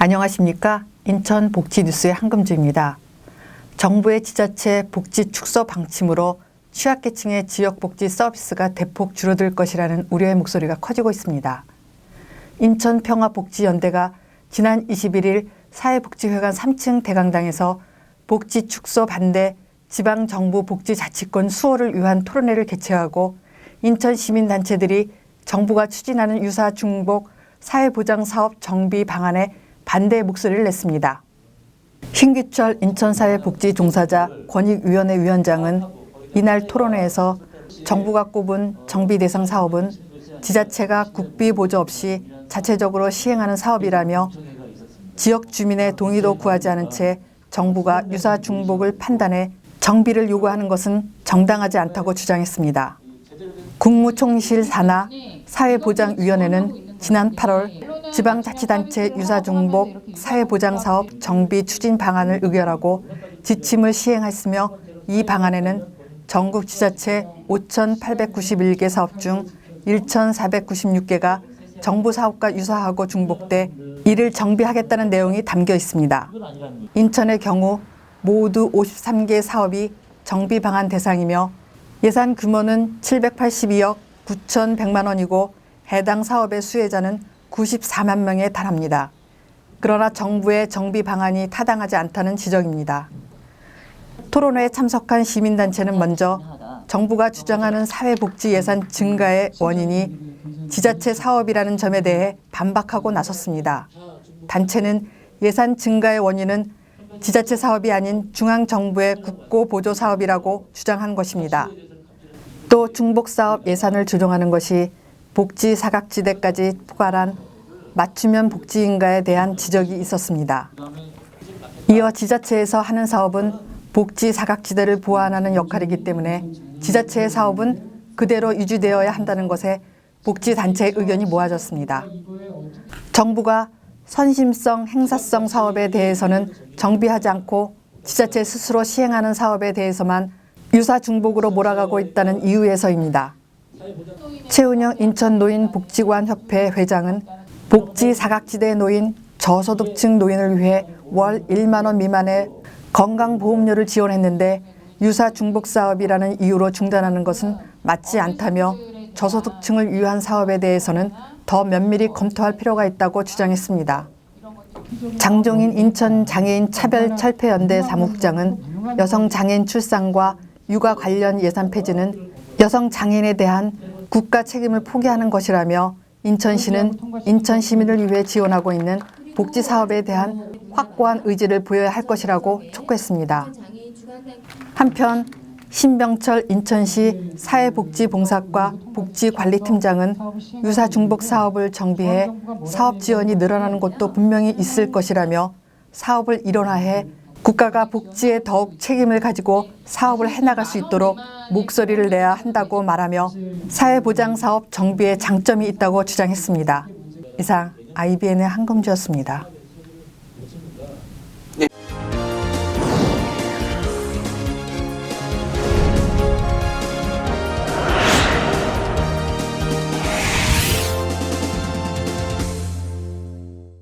안녕하십니까? 인천 복지뉴스의 한금주입니다. 정부의 지자체 복지 축소 방침으로 취약계층의 지역복지 서비스가 대폭 줄어들 것이라는 우려의 목소리가 커지고 있습니다. 인천평화복지연대가 지난 21일 사회복지회관 3층 대강당에서 복지 축소 반대 지방정부 복지자치권 수호를 위한 토론회를 개최하고 인천 시민단체들이 정부가 추진하는 유사 중복 사회보장사업 정비 방안에 반대 목소리를 냈습니다. 신기철 인천사회복지종사자 권익위원회 위원장은 이날 토론회에서 정부가 꼽은 정비 대상 사업은 지자체가 국비 보조 없이 자체적으로 시행하는 사업이라며 지역 주민의 동의도 구하지 않은 채 정부가 유사 중복을 판단해 정비를 요구하는 것은 정당하지 않다고 주장했습니다. 국무총리실 산하 사회보장위원회는 지난 8월 지방자치단체 유사중복 사회보장사업 정비 추진 방안을 의결하고 지침을 시행했으며 이 방안에는 전국 지자체 5,891개 사업 중 1,496개가 정부 사업과 유사하고 중복돼 이를 정비하겠다는 내용이 담겨 있습니다. 인천의 경우 모두 53개 사업이 정비 방안 대상이며 예산 규모는 782억 9,100만 원이고 해당 사업의 수혜자는 94만 명에 달합니다. 그러나 정부의 정비 방안이 타당하지 않다는 지적입니다. 토론회에 참석한 시민단체는 먼저 정부가 주장하는 사회복지 예산 증가의 원인이 지자체 사업이라는 점에 대해 반박하고 나섰습니다. 단체는 예산 증가의 원인은 지자체 사업이 아닌 중앙정부의 국고보조 사업이라고 주장한 것입니다. 또 중복사업 예산을 조정하는 것이 복지 사각지대까지 포괄한 맞춤형 복지인가에 대한 지적이 있었습니다. 이어 지자체에서 하는 사업은 복지 사각지대를 보완하는 역할이기 때문에 지자체의 사업은 그대로 유지되어야 한다는 것에 복지단체의 의견이 모아졌습니다. 정부가 선심성 행사성 사업에 대해서는 정비하지 않고 지자체 스스로 시행하는 사업에 대해서만 유사 중복으로 몰아가고 있다는 이유에서입니다. 최은영 인천노인복지관협회 회장은 복지 사각지대 노인, 저소득층 노인을 위해 월 1만 원 미만의 건강보험료를 지원했는데 유사 중복 사업이라는 이유로 중단하는 것은 맞지 않다며 저소득층을 위한 사업에 대해서는 더 면밀히 검토할 필요가 있다고 주장했습니다. 장종인 인천장애인 차별철폐연대 사무국장은 여성장애인 출산과 육아 관련 예산 폐지는 여성장애인에 대한 국가 책임을 포기하는 것이라며 인천시는 인천 시민을 위해 지원하고 있는 복지사업에 대한 확고한 의지를 보여야 할 것이라고 촉구했습니다. 한편 신병철 인천시 사회복지봉사과 복지관리팀장은 유사 중복 사업을 정비해 사업 지원이 늘어나는 곳도 분명히 있을 것이라며 사업을 일원화해 국가가 복지에 더욱 책임을 가지고 사업을 해나갈 수 있도록 목소리를 내야 한다고 말하며 사회보장사업 정비에 장점이 있다고 주장했습니다. 이상 IBN의 한금주였습니다.